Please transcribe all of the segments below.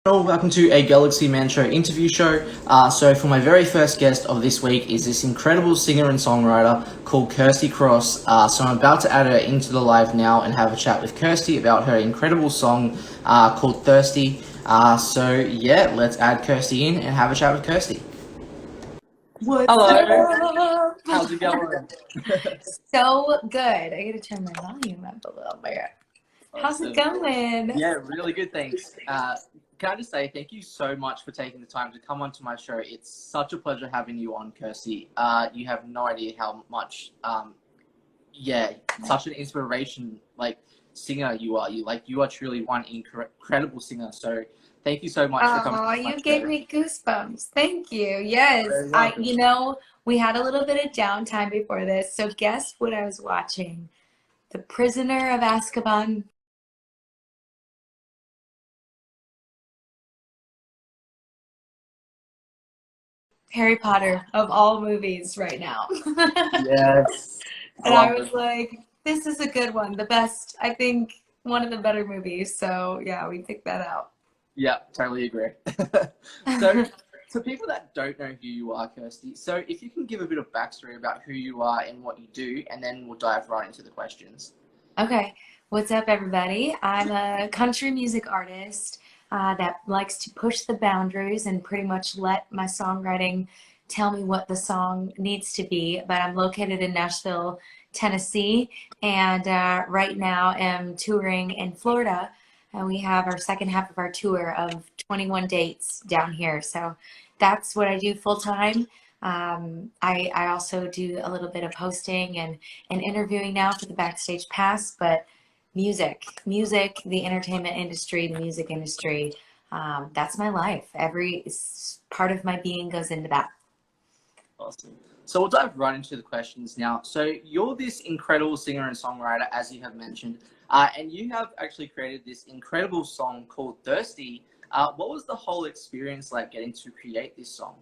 Hello, welcome to a Galaxy Man Show interview show. So for my very first guest of this week is this incredible singer and songwriter called Kirstie Kraus. So I'm about to add her into the live now and have a chat with Kirstie about her incredible song called Thirsty. So yeah, let's add Kirstie in and have a chat with Kirstie. What's Hello, up? how's it going? So good. I gotta turn my volume up a little bit. How's it Awesome. going? Yeah, really good, thanks. Can I just say thank you so much for taking the time to come onto my show. It's such a pleasure having you on, Kirstie. You have no idea how much, such an inspiration, singer you are. You are truly one incredible singer. So thank you so much for coming Oh, on my you gave show. me goosebumps. Thank you. Yes. Very welcome. We had a little bit of downtime before this. So guess what I was watching? The Prisoner of Azkaban. Harry Potter of all movies right now. Yes, I And I love was it. like, this is a good one. The best, I think, one of the better movies. So yeah, we picked that out. Yeah, totally agree. So, to people that don't know who you are, Kirstie, so if you can give a bit of backstory about who you are and what you do, and then we'll dive right into the questions. Okay, what's up, everybody? I'm a country music artist that likes to push the boundaries and pretty much let my songwriting tell me what the song needs to be. But I'm located in Nashville, Tennessee, and right now am touring in Florida. And we have our second half of our tour of 21 dates down here. So that's what I do full time. I also do a little bit of hosting and interviewing now for the Backstage Pass, but music, the entertainment industry, the music industry, that's my life. Every part of my being goes into that. Awesome. So we'll dive right into the questions now. So you're this incredible singer and songwriter, as you have mentioned, and you have actually created this incredible song called Thirsty. What was the whole experience like getting to create this song?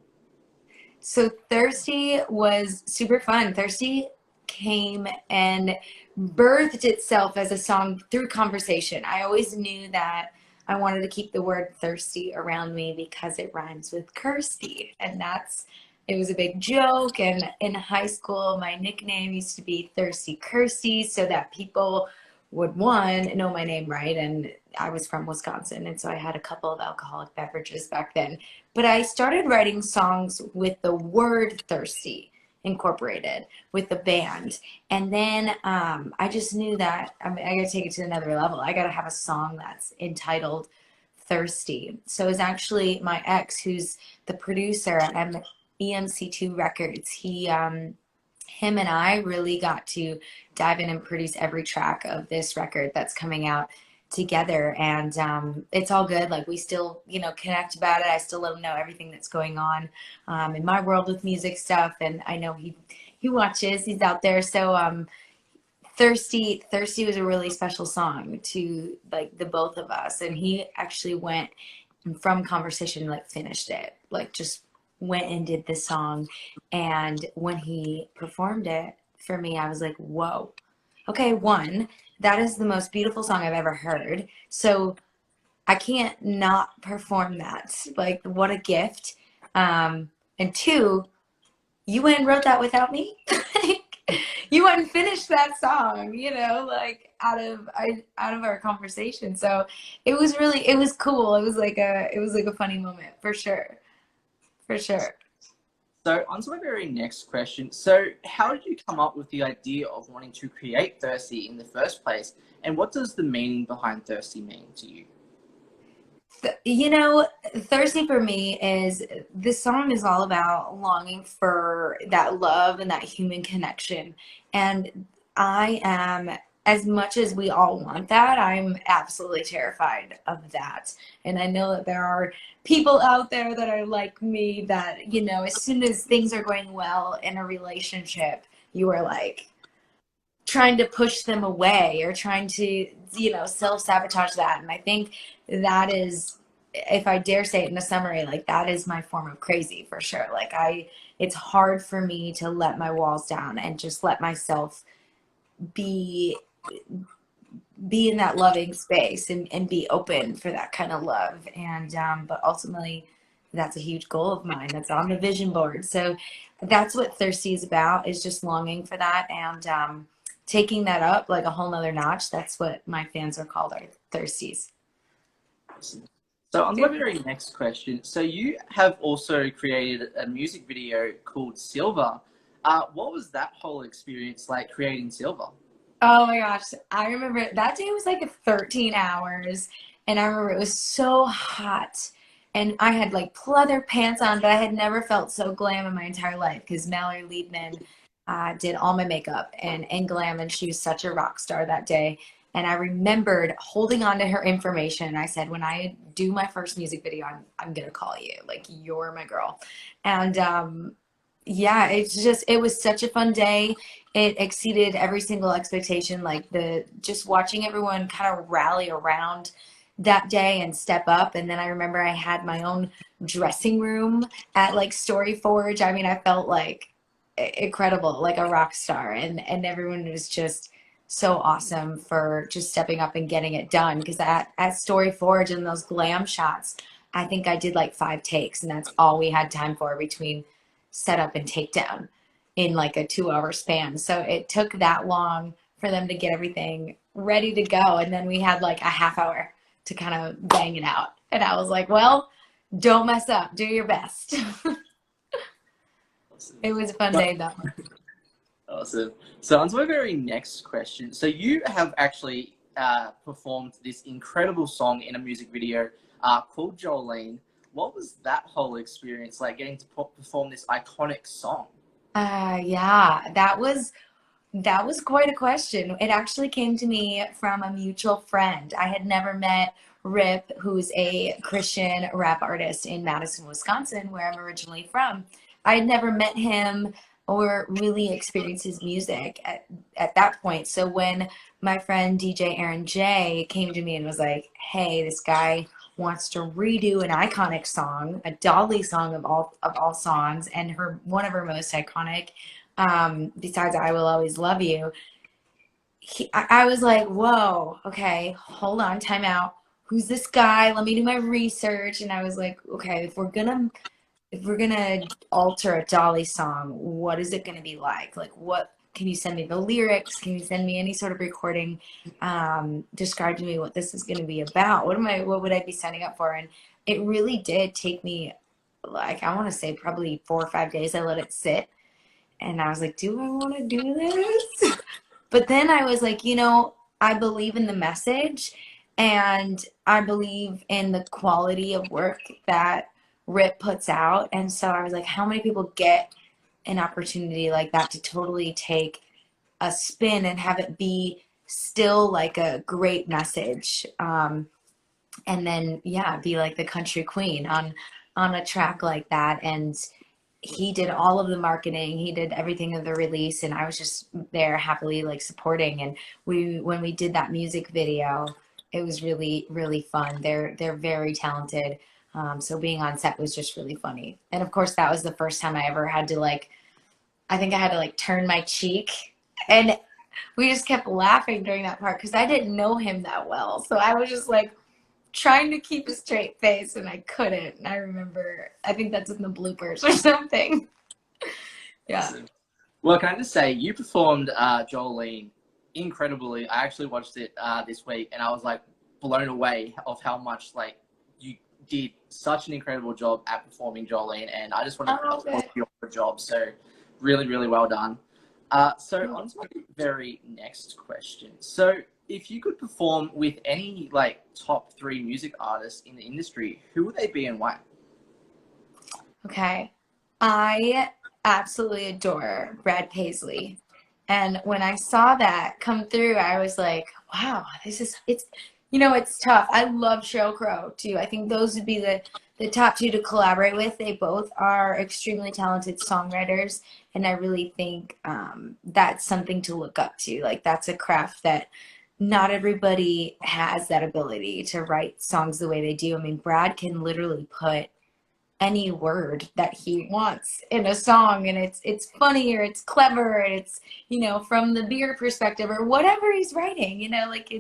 So Thirsty was super fun. Thirsty came and birthed itself as a song through conversation. I always knew that I wanted to keep the word thirsty around me because it rhymes with Kirstie. And it was a big joke. And in high school, my nickname used to be Thirsty Kirstie so that people would, one, know my name right. And I was from Wisconsin. And so I had a couple of alcoholic beverages back then. But I started writing songs with the word thirsty incorporated with the band. And then I just knew that I got to take it to another level. I got to have a song that's entitled Thirsty. So it's actually my ex, who's the producer at EMC2 Records. Him and I really got to dive in and produce every track of this record that's coming out together, and it's all good. Like, we still connect about it. I still let him know everything that's going on in my world with music stuff, and I know he watches, he's out there. So Thirsty was a really special song to like the both of us, and he actually went from conversation, like, finished it, like just went and did this song. And when he performed it for me, I was like, whoa. Okay, one, that is the most beautiful song I've ever heard. So I can't not perform that. Like, what a gift. And two, you went and wrote that without me. Like, you went and finished that song, like out of our conversation. So it was cool. It was like a funny moment for sure. For sure. So, on to my very next question. So, how did you come up with the idea of wanting to create Thirsty in the first place? And what does the meaning behind Thirsty mean to you? Thirsty for me is, this song is all about longing for that love and that human connection. And I am, as much as we all want that, I'm absolutely terrified of that. And I know that there are people out there that are like me that, as soon as things are going well in a relationship, you are like trying to push them away or trying to, self-sabotage that. And I think that is, if I dare say it in a summary, like, that is my form of crazy for sure. Like, it's hard for me to let my walls down and just let myself be be in that loving space and be open for that kind of love. And but ultimately, that's a huge goal of mine that's on the vision board. So that's what Thirsty is about, is just longing for that and taking that up like a whole nother notch. That's what my fans are called, are Thirsties. So on to my very next question. So you have also created a music video called Silver. What was that whole experience like creating Silver? Oh my gosh. I remember that day was like 13 hours, and I remember it was so hot. And I had like pleather pants on, but I had never felt so glam in my entire life because Mallory Liebman did all my makeup and glam, and she was such a rock star that day. And I remembered holding on to her information. I said, when I do my first music video, I'm gonna call you. Like, you're my girl. And yeah, it was such a fun day. It exceeded every single expectation. Like, the just watching everyone kind of rally around that day and step up. And then I remember I had my own dressing room at like Story Forge. I mean, I felt like incredible, like a rock star. And everyone was just so awesome for just stepping up and getting it done. Because at Story Forge and those glam shots, I think I did like 5 takes, and that's all we had time for between setup and takedown in like a 2-hour span. So it took that long for them to get everything ready to go. And then we had like a half hour to kind of bang it out. And I was like, well, don't mess up. Do your best. It was a fun day though. Awesome. So on to my very next question. So you have actually performed this incredible song in a music video called Jolene. What was that whole experience like, getting to perform this iconic song? Yeah, that was quite a question. It actually came to me from a mutual friend. I had never met Rip, who's a Christian rap artist in Madison, Wisconsin, where I'm originally from. I had never met him or really experienced his music at that point. So when my friend DJ Aaron J came to me and was like, hey, this guy wants to redo an iconic song, a Dolly song of all songs, and one of her most iconic, besides I Will Always Love You. I was like, whoa, okay, hold on, time out. Who's this guy? Let me do my research. And I was like, okay, if we're gonna alter a Dolly song, what is it gonna be like? Like, what can you send me the lyrics? Can you send me any sort of recording? Describe to me what this is gonna be about. What would I be signing up for? And it really did take me, like, I want to say probably 4 or 5 days. I let it sit, and I was like, do I want to do this? But then I was like, I believe in the message, and I believe in the quality of work that Rip puts out. And so I was like, how many people get an opportunity like that to totally take a spin and have it be still like a great message? And then, yeah, be like the country queen on a track like that. And he did all of the marketing, he did everything of the release, and I was just there happily like supporting. And when we did that music video, it was really, really fun. They're very talented. So being on set was just really funny. And of course, that was the first time I ever had to like, I think I had to like turn my cheek, and we just kept laughing during that part because I didn't know him that well. So I was just like trying to keep a straight face, and I couldn't. And I remember, I think that's in the bloopers or something. Yeah. Well, can I just say, you performed Jolene incredibly. I actually watched it this week, and I was like blown away of how much like you did such an incredible job at performing Jolene, and I just want to applaud you for your job. So really, really well done. So on to my very next question. So if you could perform with any like top 3 music artists in the industry, who would they be and why? Okay. I absolutely adore Brad Paisley. And when I saw that come through, I was like, wow, it's tough. I love Sheryl Crow too. I think those would be the top 2 to collaborate with. They both are extremely talented songwriters. And I really think that's something to look up to. Like, that's a craft that not everybody has that ability to write songs the way they do. I mean, Brad can literally put any word that he wants in a song, and it's funny, or it's clever, and it's from the beer perspective or whatever he's writing, like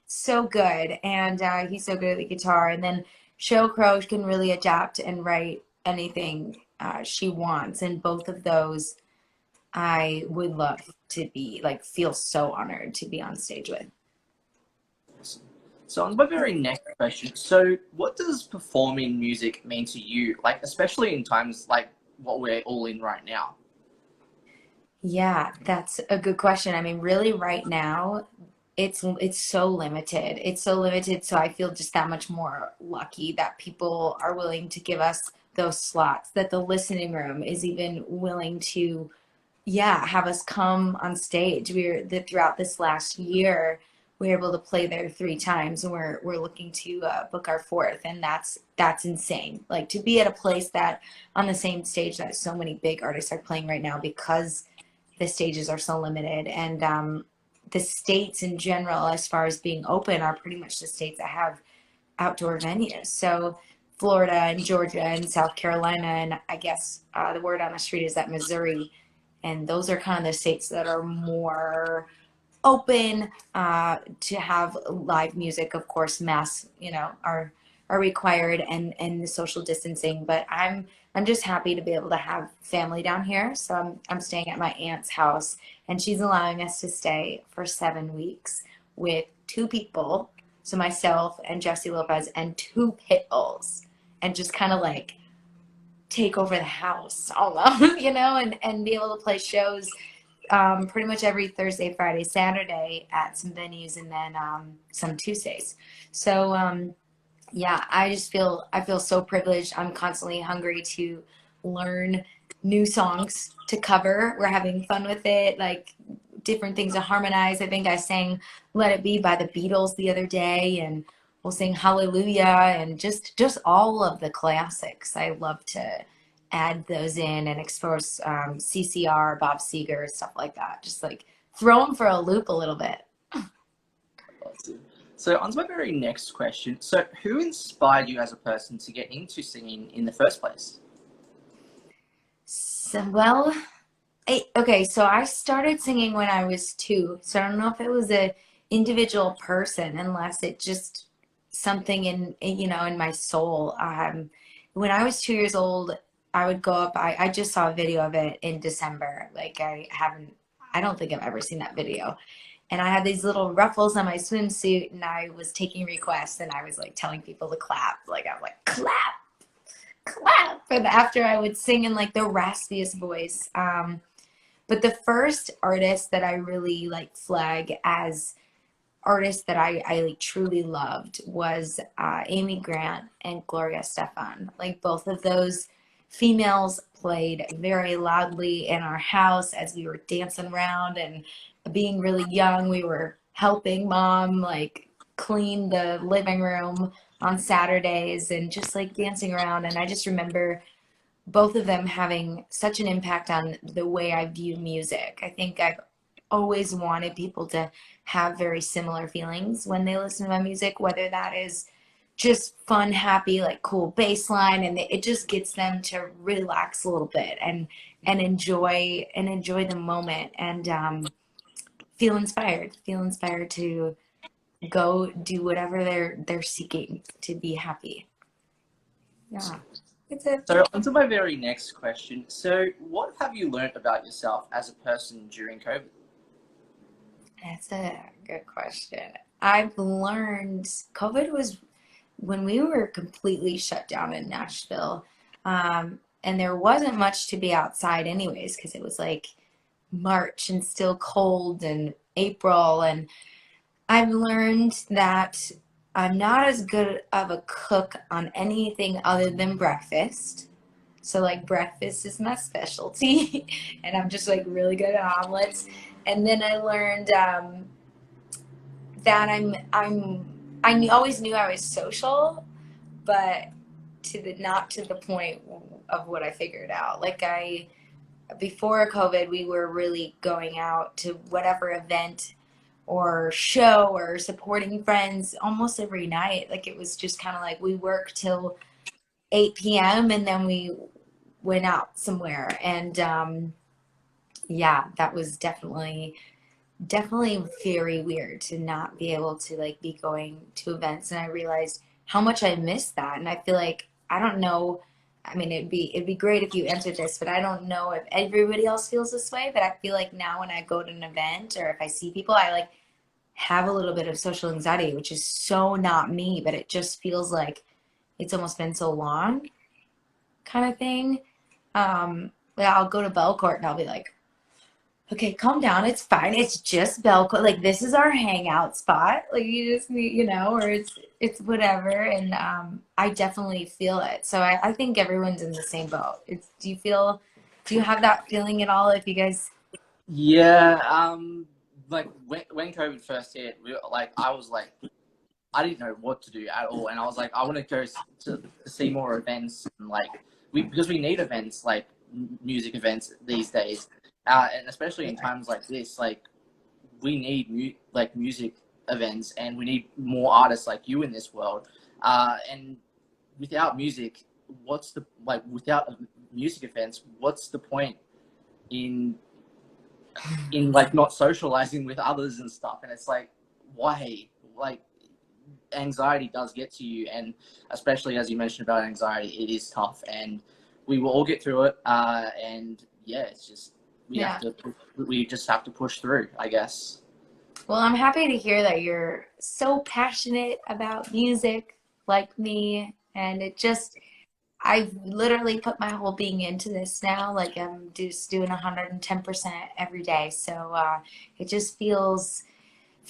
so good, and he's so good at the guitar. And then Kraus can really adapt and write anything she wants, and both of those I would love to be like feel so honored to be on stage with. So on my very next question, so what does performing music mean to you, like especially in times like what we're all in right now? Yeah, that's a good question. I mean, really right now, it's so limited. It's so limited, so I feel just that much more lucky that people are willing to give us those slots, that the listening room is even willing to, yeah, have us come on stage. Throughout this last year, we were able to play there 3 times, and we're looking to book our fourth, and that's insane. Like to be at a place that on the same stage that so many big artists are playing right now because the stages are so limited, and the states in general, as far as being open, are pretty much the states that have outdoor venues. So Florida and Georgia and South Carolina, and I guess the word on the street is that Missouri, and those are kind of the states that are more open to have live music. Of course, masks, are required, and the social distancing. But I'm just happy to be able to have family down here. So I'm staying at my aunt's house, and she's allowing us to stay for 7 weeks with 2 people. So myself and Jesse Lopez and 2 pit bulls, and just kind of like take over the house almost, and be able to play shows pretty much every Thursday, Friday, Saturday at some venues, and then some Tuesdays. So yeah, I feel so privileged. I'm constantly hungry to learn new songs to cover. We're having fun with it, like different things to harmonize. I think I sang "Let It Be" by the Beatles the other day, and we'll sing "Hallelujah" and just all of the classics. I love to add those in and explore CCR, Bob Seger, stuff like that. Just like throw them for a loop a little bit. Awesome. So on to my very next question. So who inspired you as a person to get into singing in the first place? So, well, okay, so I started singing when I was 2. So I don't know if it was a individual person, unless it just something in my soul. When I was 2 years old, I would go up. I just saw a video of it in December. Like I don't think I've ever seen that video. And I had these little ruffles on my swimsuit, and I was taking requests, and I was like telling people to clap. Like I was like, clap, clap. And after I would sing in like the raspiest voice. But the first artist that I really like flag as artists that I like truly loved was Amy Grant and Gloria Stefan. Like both of those females played very loudly in our house as we were dancing around, and being really young, we were helping mom like clean the living room on Saturdays and just like dancing around. And I just remember both of them having such an impact on the way I view music. I think I've always wanted people to have very similar feelings when they listen to my music, whether that is just fun, happy, like cool bass line, and it just gets them to relax a little bit and enjoy the moment, and feel inspired to go do whatever they're seeking to be happy. Yeah, it's a So on to my very next question. So what have you learned about yourself as a person during COVID? That's a good question. I've learned COVID was when we were completely shut down in Nashville. And there wasn't much to be outside, anyways, because it was like March and still cold, and April. And I've learned that I'm not as good of a cook on anything other than breakfast. So, like, breakfast is my specialty, and I'm just like really good at omelets. And then I learned that always knew I was social, but not to the point of what I figured out. Like before COVID, we were really going out to whatever event or show or supporting friends almost every night. Like it was just kind of like we worked till 8 p.m. and then we went out somewhere. And yeah, that was definitely definitely very weird to not be able to like be going to events. And I realized how much I missed that. And I feel like I don't know. I mean, it'd be great if you answered this, but I don't know if everybody else feels this way. But I feel like now when I go to an event or if I see people, I like have a little bit of social anxiety, which is so not me, but it just feels like it's almost been so long kind of thing. Yeah, I'll go to Belcourt and I'll be like, okay, calm down. It's fine. It's just Belco. Like this is our hangout spot. Like you just need, or it's whatever. And I definitely feel it. So I think everyone's in the same boat. Do you have that feeling at all? If you guys, Yeah, like when COVID first hit, I was like, I didn't know what to do at all, and I was like, I want to go to see more events, and like because we need events like music events these days, and especially in times like this, like we need music events, and we need more artists like you in this world, and without music, without music events, what's the point in like not socializing with others and stuff? And it's like, why? Like anxiety does get to you, and especially as you mentioned about anxiety, it is tough, and we will all get through it. And yeah, it's just yeah. we just have to push through, I guess. Well, I'm happy to hear that you're so passionate about music like me. And I've literally put my whole being into this now. Like I'm just doing 110% every day. So it just feels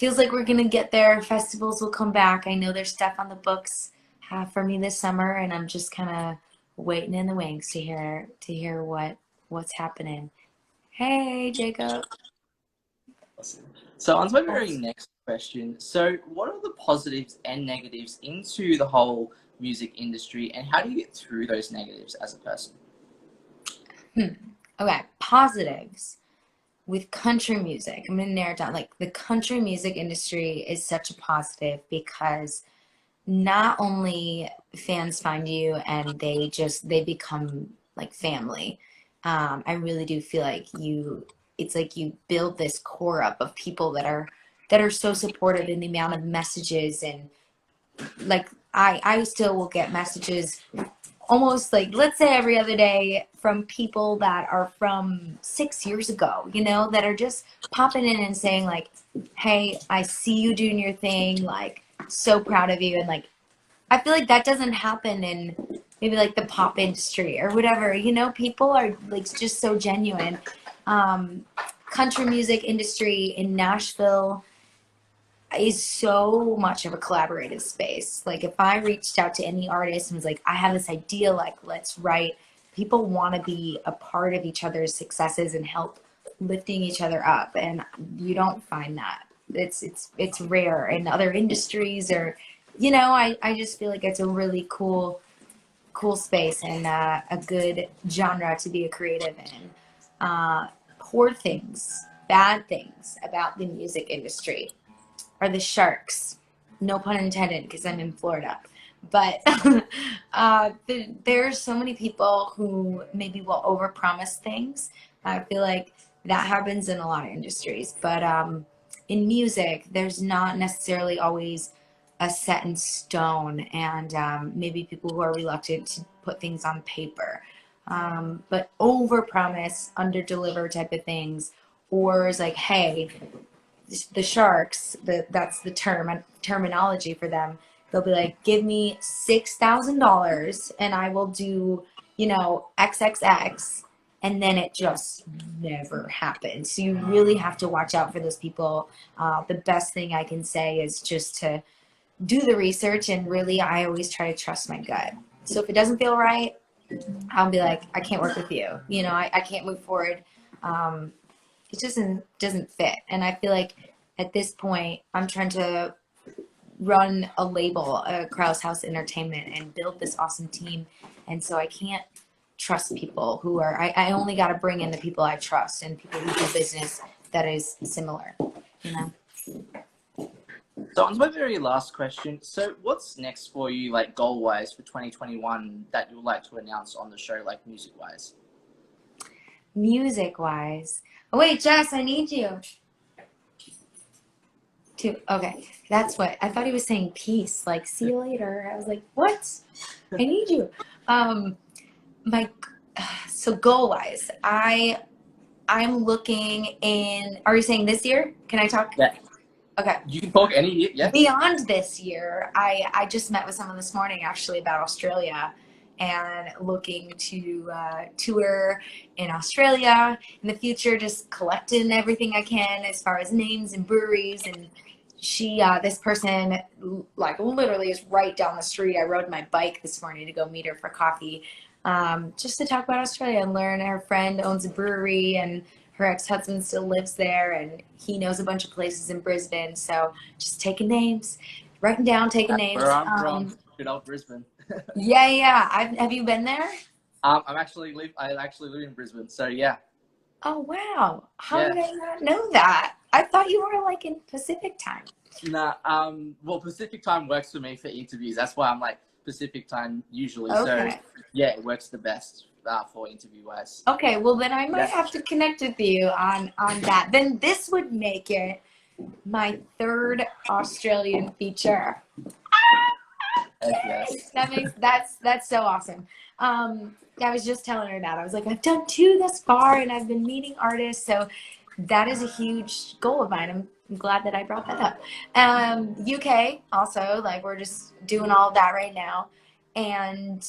like we're gonna get there. Festivals will come back. I know there's stuff on the books for me this summer, and I'm just kind of waiting in the wings to hear what's happening. Hey, Jacob. Awesome. So on to my very next question. So what are the positives and negatives into the whole music industry, and how do you get through those negatives as a person? Hmm. Okay, positives with country music. I'm gonna narrow it down. Like the country music industry is such a positive because not only fans find you and they become like family. I really do feel like it's like you build this core up of people that are so supportive in the amount of messages and like I still will get messages almost like let's say every other day from people that are from 6 years ago, that are just popping in and saying like, hey, I see you doing your thing, like so proud of you. And like I feel like that doesn't happen in maybe like the pop industry or whatever. People are like just so genuine. Um, Country music industry in Nashville is so much of a collaborative space. Like if I reached out to any artist and was like, I have this idea, like let's write, people want to be a part of each other's successes and help lifting each other up. And you don't find that. It's rare in other industries or I just feel like it's a really cool space and a good genre to be a creative in. Poor things, bad things about the music industry are the sharks. No pun intended, because I'm in Florida. But there are so many people who maybe will overpromise things. I feel like that happens in a lot of industries. But in music, there's not necessarily always a set in stone, and maybe people who are reluctant to put things on paper. But overpromise, underdeliver type of things, or is like, hey, the sharks, that's the terminology for them. They'll be like, give me $6,000 and I will do, XXX, and then it just never happens. So you really have to watch out for those people. The best thing I can say is just to do the research, and really, I always try to trust my gut. So if it doesn't feel right, I'll be like, I can't work with you. I can't move forward. Um, it just doesn't fit. And I feel like at this point, I'm trying to run a label, Kraus House Entertainment, and build this awesome team. And so I can't trust people who are, I only got to bring in the people I trust and people who do business that is similar, you know? So on to my very last question. So what's next for you, like goal wise for 2021 that you would like to announce on the show, like music wise? Music wise. Oh, wait, Jess, I need you. Okay, that's what I thought he was saying. Peace, like see you later. I was like, what? I need you. Um, my so goal wise, I'm looking in. Are you saying this year? Can I talk? Yeah, Okay. you can talk any year. Yeah. Beyond this year, I just met with someone this morning actually about Australia and looking to tour in Australia in the future, just collecting everything I can as far as names and breweries. And this person, like literally is right down the street. I rode my bike this morning to go meet her for coffee, just to talk about Australia and learn. Her friend owns a brewery and her ex-husband still lives there and he knows a bunch of places in Brisbane. So just taking names, writing down, taking That's names. where I'm from. Good old Brisbane. Yeah. Have you been there? I actually live in Brisbane. So yeah. Oh, wow. How Yeah. did I not know that? I thought you were like in Pacific time. Nah. Well, Pacific time works for me for interviews. That's why I'm like Pacific time usually. So Okay. yeah, it works the best for interview wise. Okay, well then I might Yeah. have to connect with you on that. Then this would make it my third Australian feature. Heck yes. That's so awesome. I was just telling her that. I was like, I've done two thus far and I've been meeting artists, so that is a huge goal of mine. I'm glad that I brought that up. UK also, like we're just doing all of that right now. And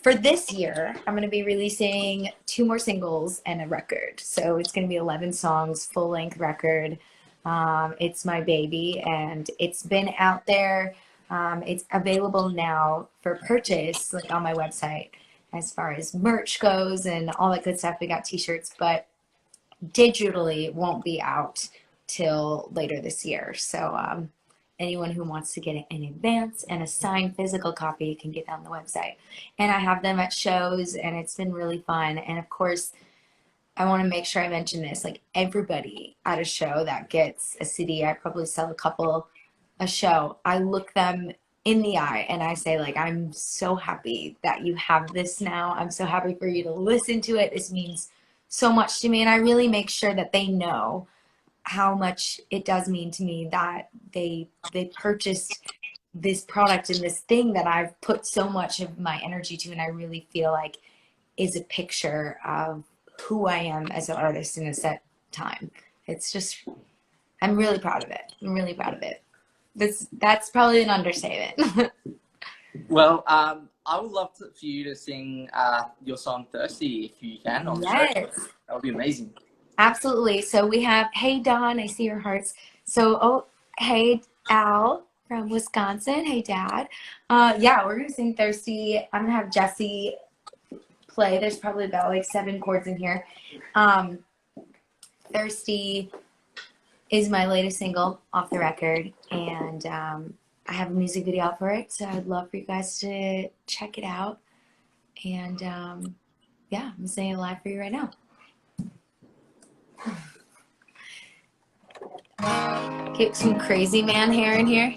for this year, I'm going to be releasing 2 more singles and a record. So it's going to be 11 songs, full length record. It's my baby and it's been out there. It's available now for purchase, like on my website, as far as merch goes and all that good stuff. We got t-shirts, but digitally it won't be out till later this year. So anyone who wants to get it in advance and a signed physical copy can get it on the website. And I have them at shows and it's been really fun. And of course, I want to make sure I mention this, like everybody at a show that gets a CD, I probably sell a couple a show. I look them in the eye and I say like, I'm so happy that you have this now. I'm so happy for you to listen to it. This means so much to me. And I really make sure that they know how much it does mean to me that they purchased this product and this thing that I've put so much of my energy to, and I really feel like is a picture of who I am as an artist in a set time. It's just, I'm really proud of it. I'm really proud of it. That's probably an understatement. Well, I would love for you to sing your song "Thirsty" if you can on the show. Yes, That would be amazing. absolutely. So we have, hey Don, I see your hearts. So, oh, hey Al from Wisconsin. Hey Dad. Yeah, we're gonna sing Thirsty. I'm gonna have Jesse play. There's probably about like 7 chords in here. Thirsty is my latest single off the record, and I have a music video out for it, so I'd love for you guys to check it out. And yeah, I'm saying it live for you right now. Get some crazy man hair in here.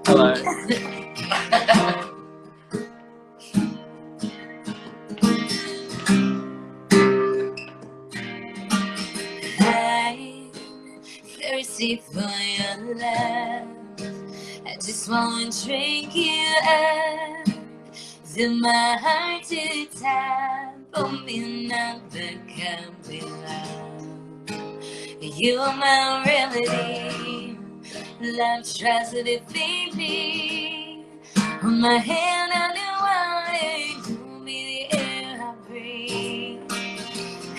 Hello. I'm thirsty for your love. I just want to drink you up. Fill my heart to top. Open up the cup we love. You are my remedy. Love tries to defeat me. Hold my hand on your wine. You'll be the air I breathe.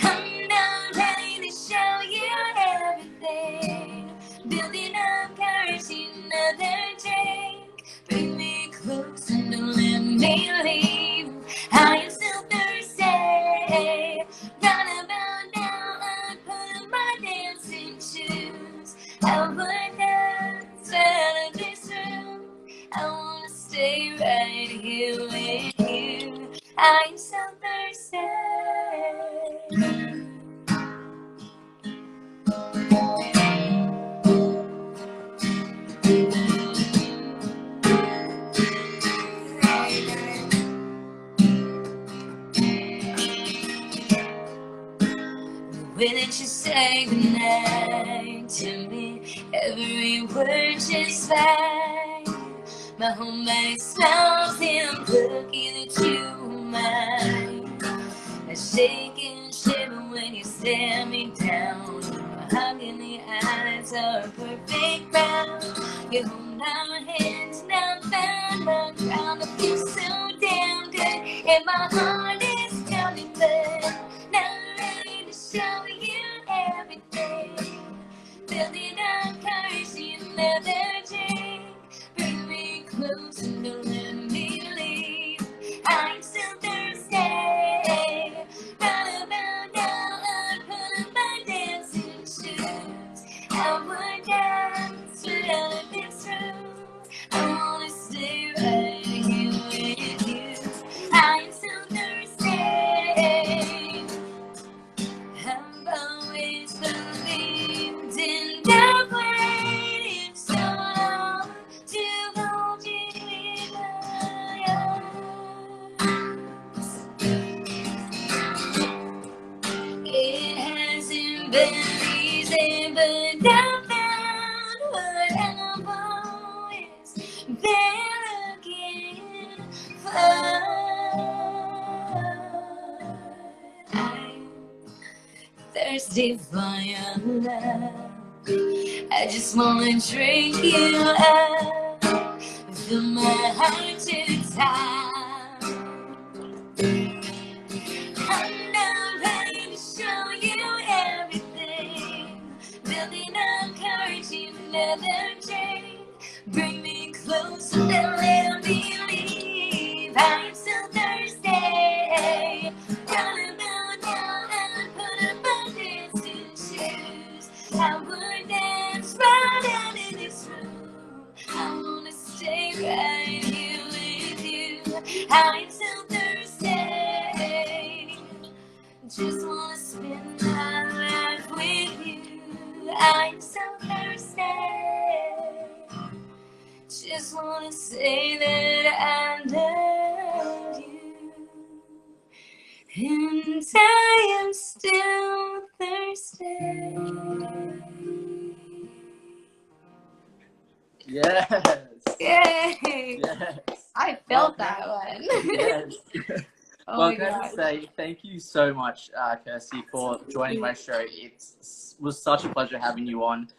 I'm not ready to show you everything. Building up courage, another drink. Bring me close and don't let me leave. I am still thirsty. Round about now, I put on my dancing shoes. I would dance out of this room. I wanna stay right here with you. I'm so thirsty. When did you say goodnight to me? Every word just fine. My whole mind smiles and I'm lucky that you were mine. I shake and shiver when you stare me down. Your hug in the eyes are a perfect round. You hold my hands and I find my ground. I feel so damn good and my heart is pounding, but not ready to show you everything. Building up courage you never drink. Bring me close and don't let me leave. I'm still thirsty. Right about now I put on my dancing shoes. I would dance right out of this room. I wanna stay right here with you. I'm still thirsty. I've always believed in the waiting so long to hold you in my arms. It hasn't been easy, but I found what I've always been looking for. I'm thirsty for your love. I just wanna drink you up. Fill my heart to top. I'm not ready to show you everything. Building up courage you never change. Bring me closer than let me leave. I'm so thirsty. Run about now and put up my dancing shoes. I would dance right out in this room. I wanna stay right here with you. I'm so thirsty. Just wanna spend my life with you. I'm so thirsty. Just wanna say that I love you. And I am still thirsty. Yes. Yay! Yes. I felt that one. Yes. Oh Well, my can I God. just say thank you so much, Kirstie, for joining my show. It was such a pleasure having you on.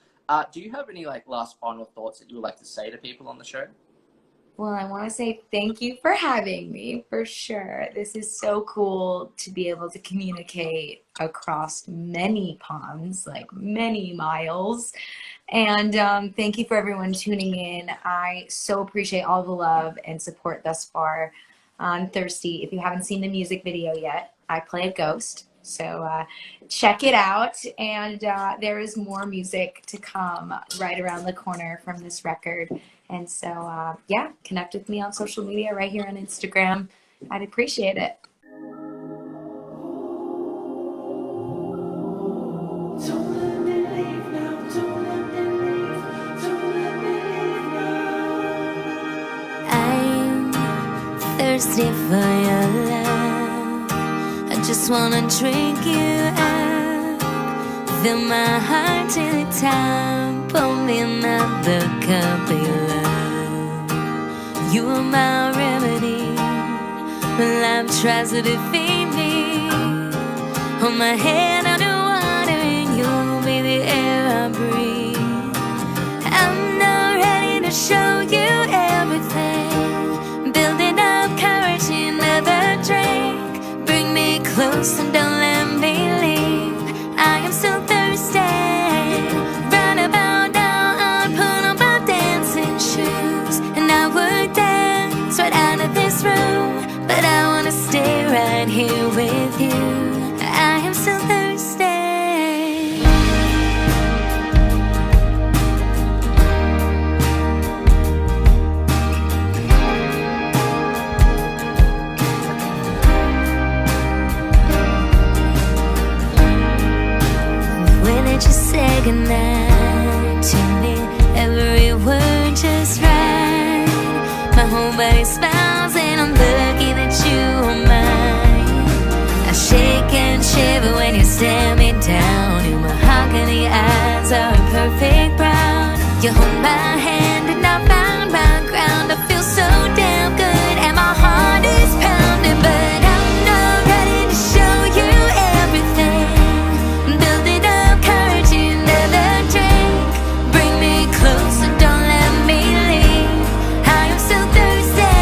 Do you have any last final thoughts that you would like to say to people on the show? Well, I want to say thank you for having me, for sure. This is so cool to be able to communicate across many ponds, like many miles. And thank you for everyone tuning in. I so appreciate all the love and support thus far on Thirsty. If you haven't seen the music video yet, I play a ghost. So check it out. And there is more music to come right around the corner from this record. And so, yeah, connect with me on social media right here on Instagram. I'd appreciate it. I'm thirsty for your love. I just wanna drink you up. Fill my heart till it's time. Pour me another cup of your love. You are my remedy when life tries to defeat me. Hold my hand underwater and you'll be the air I breathe. I'm not ready to show you everything. Building up courage in another drink. Bring me close and don't let me leave. I am so thirsty. Right about now I put on my dancing shoes. And I would dance right out of this room. But I wanna stay right here with you. I am so thirsty. When did you say goodnight to me? Every word just right. My whole body smiles and I'm lucky that you are mine. I shake and shiver when you You hold my hand and I found my ground. I feel so damn good and my heart is pounding, but I'm not ready to show you everything. Build it up, courage you never drink. Bring me closer, don't let me leave. I am so thirsty.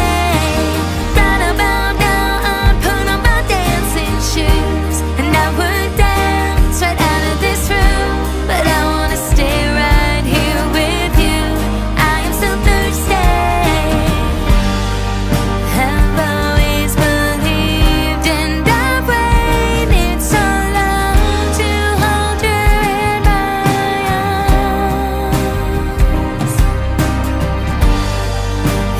Right about now I put on my dancing shoes and I would dance right out of this room, but I wanna stay right here with you. I am so thirsty. I've always believed and I've waited so long to hold you in my arms.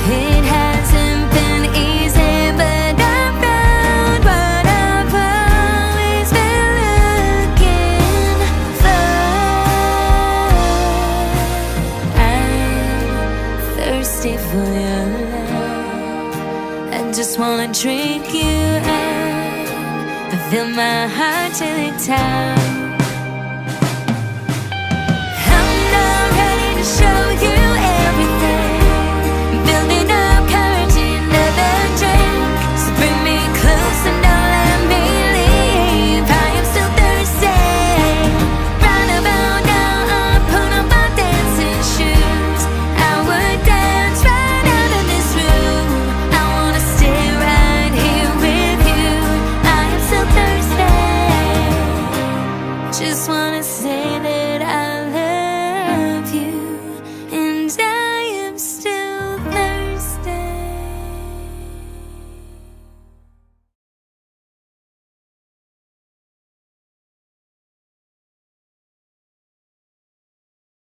It hasn't been easy, but I found what I've always been looking for. I'm thirsty for your love. I just wanna drink you up, fill my heart till it towers.